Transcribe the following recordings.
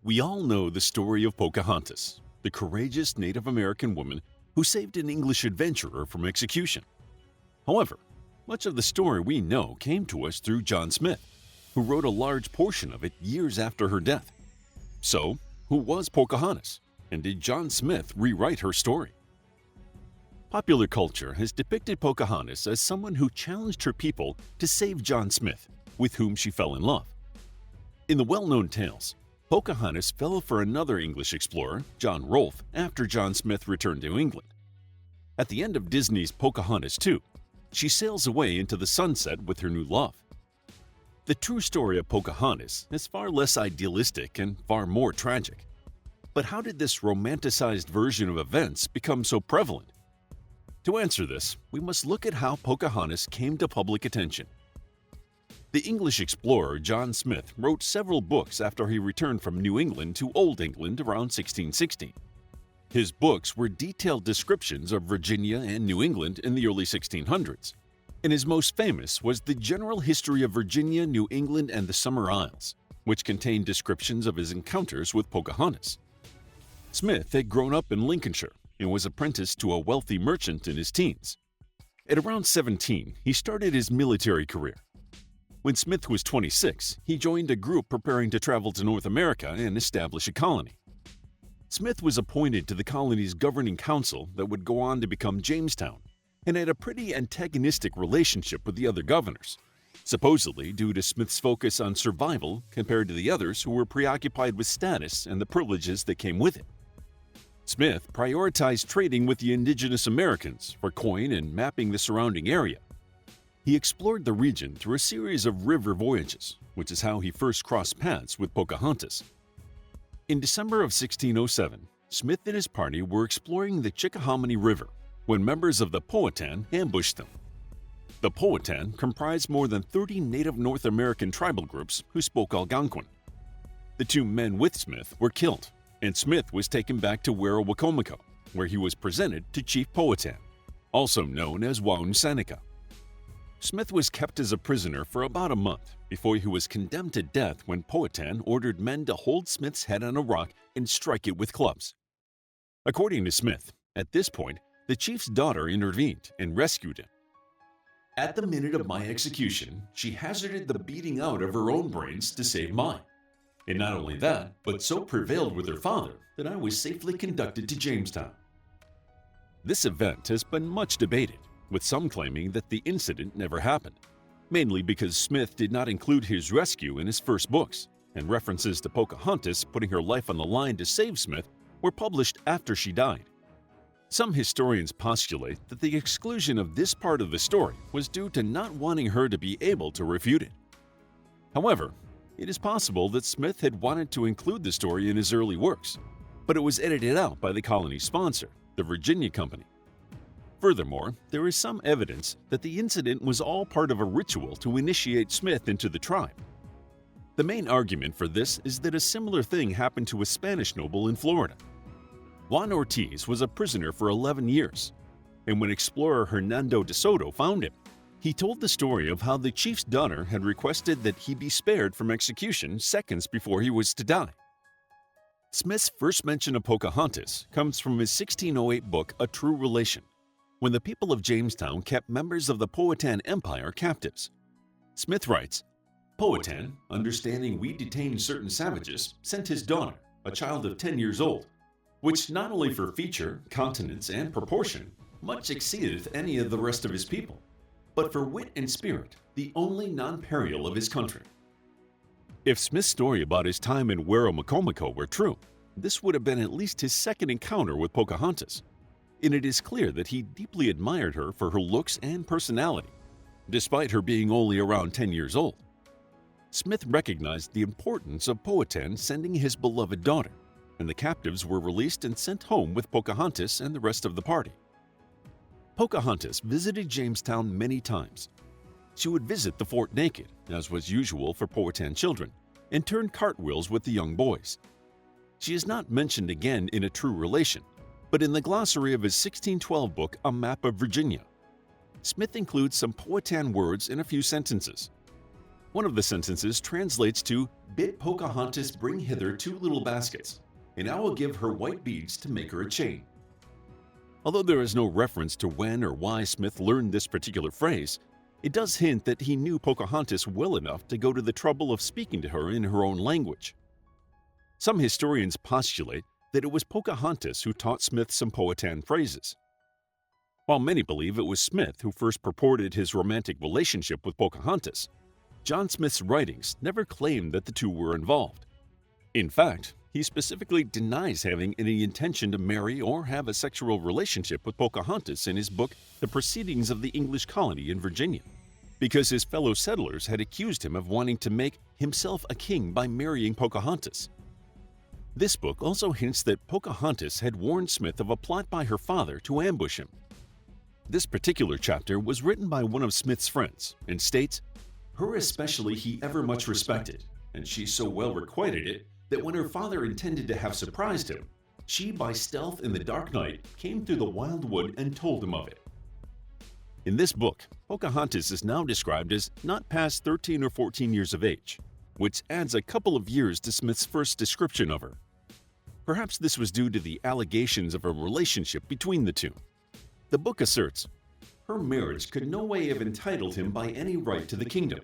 We all know the story of Pocahontas, the courageous Native American woman who saved an English adventurer from execution. However, much of the story we know came to us through John Smith, who wrote a large portion of it years after her death. So, who was Pocahontas, and did John Smith rewrite her story? Popular culture has depicted Pocahontas as someone who challenged her people to save John Smith, with whom she fell in love. In the well-known tales, Pocahontas fell for another English explorer, John Rolfe, after John Smith returned to England. At the end of Disney's Pocahontas 2, she sails away into the sunset with her new love. The true story of Pocahontas is far less idealistic and far more tragic. But how did this romanticized version of events become so prevalent? To answer this, we must look at how Pocahontas came to public attention. The English explorer John Smith wrote several books after he returned from New England to Old England around 1616. His books were detailed descriptions of Virginia and New England in the early 1600s, and his most famous was The General History of Virginia, New England, and the Summer Isles, which contained descriptions of his encounters with Pocahontas. Smith had grown up in Lincolnshire and was apprenticed to a wealthy merchant in his teens. At around 17, he started his military career. When Smith was 26, he joined a group preparing to travel to North America and establish a colony. Smith was appointed to the colony's governing council that would go on to become Jamestown, and had a pretty antagonistic relationship with the other governors, supposedly due to Smith's focus on survival compared to the others who were preoccupied with status and the privileges that came with it. Smith prioritized trading with the indigenous Americans for coin and mapping the surrounding area. He explored the region through a series of river voyages, which is how he first crossed paths with Pocahontas. In December of 1607, Smith and his party were exploring the Chickahominy River when members of the Powhatan ambushed them. The Powhatan comprised more than 30 native North American tribal groups who spoke Algonquin. The two men with Smith were killed, and Smith was taken back to Werowocomoco, where he was presented to Chief Powhatan, also known as Waun Seneca. Smith was kept as a prisoner for about a month before he was condemned to death when Powhatan ordered men to hold Smith's head on a rock and strike it with clubs. According to Smith, at this point, the chief's daughter intervened and rescued him. At the minute of my execution, she hazarded the beating out of her own brains to save mine. And not only that, but so prevailed with her father that I was safely conducted to Jamestown. This event has been much debated, with some claiming that the incident never happened, mainly because Smith did not include his rescue in his first books, and references to Pocahontas putting her life on the line to save Smith were published after she died. Some historians postulate that the exclusion of this part of the story was due to not wanting her to be able to refute it. However, it is possible that Smith had wanted to include the story in his early works, but it was edited out by the colony's sponsor, the Virginia Company. Furthermore, there is some evidence that the incident was all part of a ritual to initiate Smith into the tribe. The main argument for this is that a similar thing happened to a Spanish noble in Florida. Juan Ortiz was a prisoner for 11 years, and when explorer Hernando de Soto found him, he told the story of how the chief's daughter had requested that he be spared from execution seconds before he was to die. Smith's first mention of Pocahontas comes from his 1608 book A True Relation, when the people of Jamestown kept members of the Powhatan Empire captives. Smith writes, Powhatan, understanding we detained certain savages, sent his daughter, a child of 10 years old, which not only for feature, countenance, and proportion, much exceedeth any of the rest of his people, but for wit and spirit, the only non-parial of his country. If Smith's story about his time in Werowocomoco were true, this would have been at least his second encounter with Pocahontas, and it is clear that he deeply admired her for her looks and personality, despite her being only around 10 years old. Smith recognized the importance of Powhatan sending his beloved daughter, and the captives were released and sent home with Pocahontas and the rest of the party. Pocahontas visited Jamestown many times. She would visit the fort naked, as was usual for Powhatan children, and turn cartwheels with the young boys. She is not mentioned again in A True Relation, but in the glossary of his 1612 book A Map of Virginia. Smith includes some Powhatan words in a few sentences. One of the sentences translates to "Bid Pocahontas bring hither 2 little baskets, and I will give her white beads to make her a chain." Although there is no reference to when or why Smith learned this particular phrase, it does hint that he knew Pocahontas well enough to go to the trouble of speaking to her in her own language. Some historians postulate that it was Pocahontas who taught Smith some Powhatan phrases. While many believe it was Smith who first purported his romantic relationship with Pocahontas, John Smith's writings never claimed that the two were involved. In fact, he specifically denies having any intention to marry or have a sexual relationship with Pocahontas in his book The Proceedings of the English Colony in Virginia, because his fellow settlers had accused him of wanting to make himself a king by marrying Pocahontas. This book also hints that Pocahontas had warned Smith of a plot by her father to ambush him. This particular chapter was written by one of Smith's friends and states, "Her especially he ever much respected, and she so well requited it that when her father intended to have surprised him, she by stealth in the dark night came through the wild wood and told him of it." In this book, Pocahontas is now described as not past 13 or 14 years of age, which adds a couple of years to Smith's first description of her. Perhaps this was due to the allegations of a relationship between the two. The book asserts, "Her marriage could no way have entitled him by any right to the kingdom,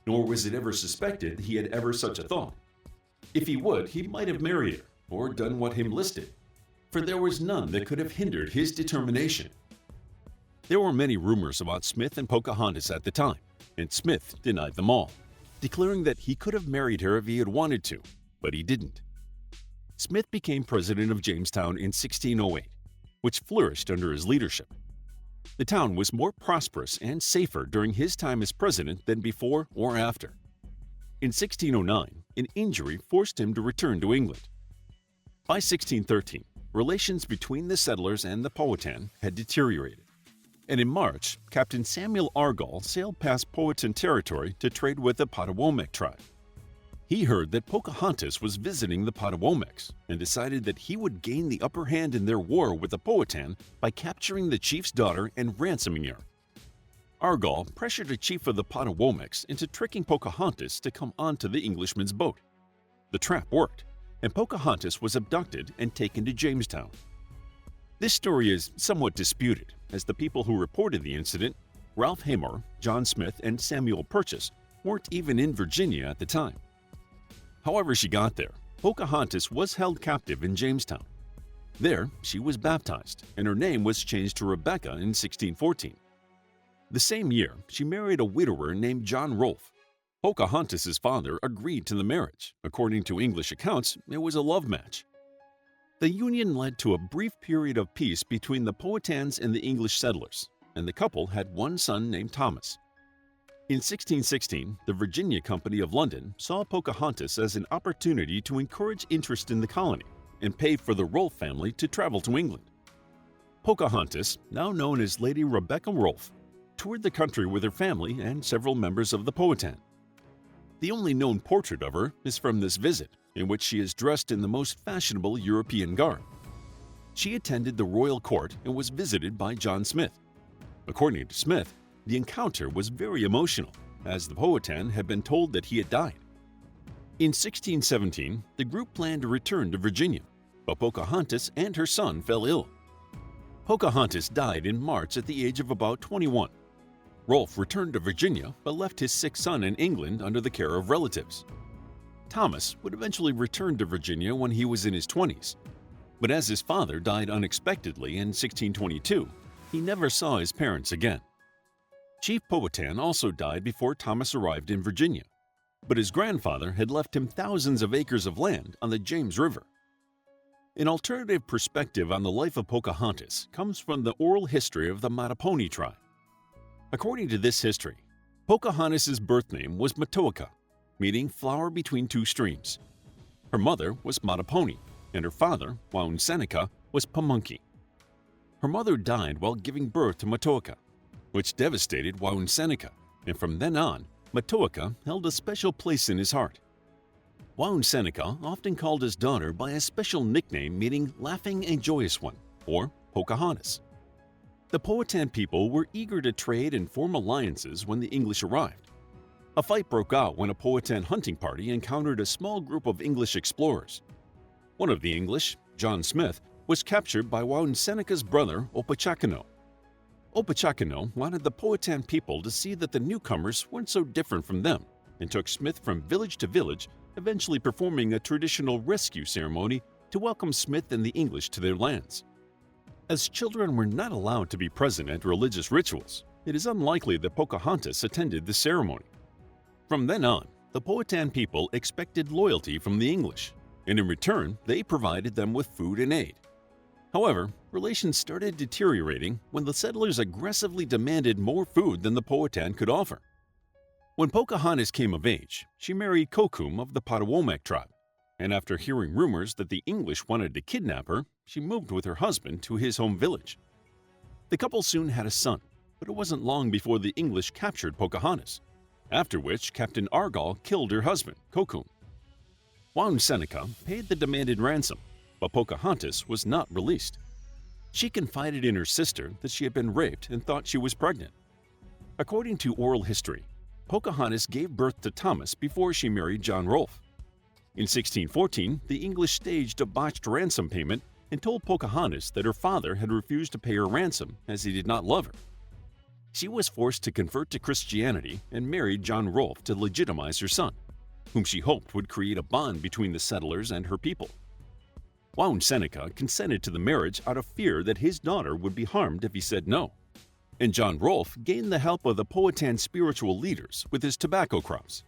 nor was it ever suspected he had ever such a thought. If he would, he might have married her, or done what him listed, for there was none that could have hindered his determination." There were many rumors about Smith and Pocahontas at the time, and Smith denied them all, declaring that he could have married her if he had wanted to, but he didn't. Smith became president of Jamestown in 1608, which flourished under his leadership. The town was more prosperous and safer during his time as president than before or after. In 1609, an injury forced him to return to England. By 1613, relations between the settlers and the Powhatan had deteriorated, and in March, Captain Samuel Argall sailed past Powhatan territory to trade with the Potawatomi tribe. He heard that Pocahontas was visiting the Potawatomis and decided that he would gain the upper hand in their war with the Powhatan by capturing the chief's daughter and ransoming her. Argall pressured a chief of the Potawatomis into tricking Pocahontas to come onto the Englishman's boat. The trap worked, and Pocahontas was abducted and taken to Jamestown. This story is somewhat disputed, as the people who reported the incident, Ralph Hamor, John Smith, and Samuel Purchas, weren't even in Virginia at the time. However she got there, Pocahontas was held captive in Jamestown. There, she was baptized, and her name was changed to Rebecca in 1614. The same year, she married a widower named John Rolfe. Pocahontas' father agreed to the marriage. According to English accounts, it was a love match. The union led to a brief period of peace between the Powhatans and the English settlers, and the couple had one son named Thomas. In 1616, the Virginia Company of London saw Pocahontas as an opportunity to encourage interest in the colony and pay for the Rolfe family to travel to England. Pocahontas, now known as Lady Rebecca Rolfe, toured the country with her family and several members of the Powhatan. The only known portrait of her is from this visit, in which she is dressed in the most fashionable European garb. She attended the royal court and was visited by John Smith. According to Smith, the encounter was very emotional, as the Powhatan had been told that he had died. In 1617, the group planned to return to Virginia, but Pocahontas and her son fell ill. Pocahontas died in March at the age of about 21. Rolfe returned to Virginia but left his sick son in England under the care of relatives. Thomas would eventually return to Virginia when he was in his 20s, but as his father died unexpectedly in 1622, he never saw his parents again. Chief Powhatan also died before Thomas arrived in Virginia, but his grandfather had left him thousands of acres of land on the James River. An alternative perspective on the life of Pocahontas comes from the oral history of the Mattaponi tribe. According to this history, Pocahontas' birth name was Matoaka, meaning flower between two streams. Her mother was Mattaponi, and her father, Waunsenica, was Pamunkey. Her mother died while giving birth to Matoaka, which devastated Waunsenica, and from then on, Matoaka held a special place in his heart. Waunsenica often called his daughter by a special nickname meaning laughing and joyous one, or Pocahontas. The Powhatan people were eager to trade and form alliances when the English arrived. A fight broke out when a Powhatan hunting party encountered a small group of English explorers. One of the English, John Smith, was captured by Juan Seneca's brother Opachacano. Opachacano wanted the Powhatan people to see that the newcomers weren't so different from them and took Smith from village to village, eventually performing a traditional rescue ceremony to welcome Smith and the English to their lands. As children were not allowed to be present at religious rituals, it is unlikely that Pocahontas attended the ceremony. From then on, the Powhatan people expected loyalty from the English, and in return, they provided them with food and aid. However, relations started deteriorating when the settlers aggressively demanded more food than the Powhatan could offer. When Pocahontas came of age, she married Kokum of the Olmec tribe, and after hearing rumors that the English wanted to kidnap her, she moved with her husband to his home village. The couple soon had a son, but it wasn't long before the English captured Pocahontas, after which Captain Argall killed her husband, Kokum. Juan Seneca paid the demanded ransom, but Pocahontas was not released. She confided in her sister that she had been raped and thought she was pregnant. According to oral history, Pocahontas gave birth to Thomas before she married John Rolfe. In 1614, the English staged a botched ransom payment and told Pocahontas that her father had refused to pay her ransom as he did not love her. She was forced to convert to Christianity and married John Rolfe to legitimize her son, whom she hoped would create a bond between the settlers and her people. Juan Seneca consented to the marriage out of fear that his daughter would be harmed if he said no, and John Rolfe gained the help of the Powhatan spiritual leaders with his tobacco crops.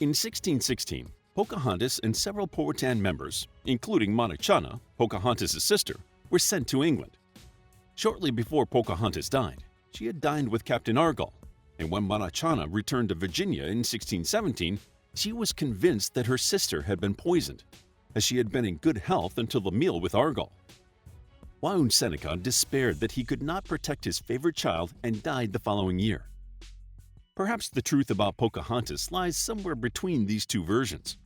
In 1616, Pocahontas and several Powhatan members, including Monachana, Pocahontas' sister, were sent to England. Shortly before Pocahontas died, she had dined with Captain Argall, and when Monachana returned to Virginia in 1617, she was convinced that her sister had been poisoned, as she had been in good health until the meal with Argall. Juan Seneca despaired that he could not protect his favorite child and died the following year. Perhaps the truth about Pocahontas lies somewhere between these two versions,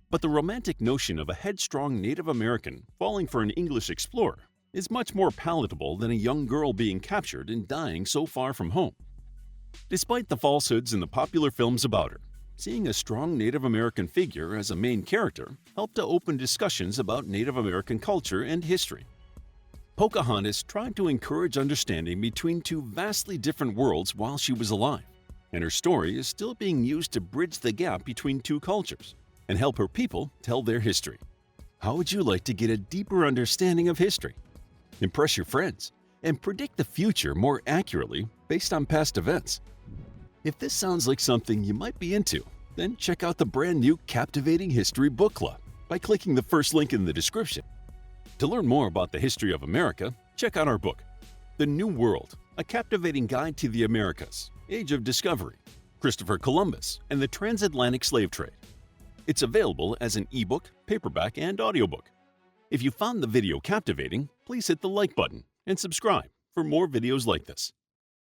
but the romantic notion of a headstrong Native American falling for an English explorer is much more palatable than a young girl being captured and dying so far from home. Despite the falsehoods in the popular films about her, seeing a strong Native American figure as a main character helped to open discussions about Native American culture and history. Pocahontas tried to encourage understanding between two vastly different worlds while she was alive, and her story is still being used to bridge the gap between two cultures and help her people tell their history. How would you like to get a deeper understanding of history, impress your friends, and predict the future more accurately based on past events? If this sounds like something you might be into, then check out the brand new Captivating History Book Club by clicking the first link in the description. To learn more about the history of America, check out our book, The New World, A Captivating Guide to the Americas, Age of Discovery, Christopher Columbus, and the Transatlantic Slave Trade. It's available as an ebook, paperback, and audiobook. If you found the video captivating, please hit the like button and subscribe for more videos like this.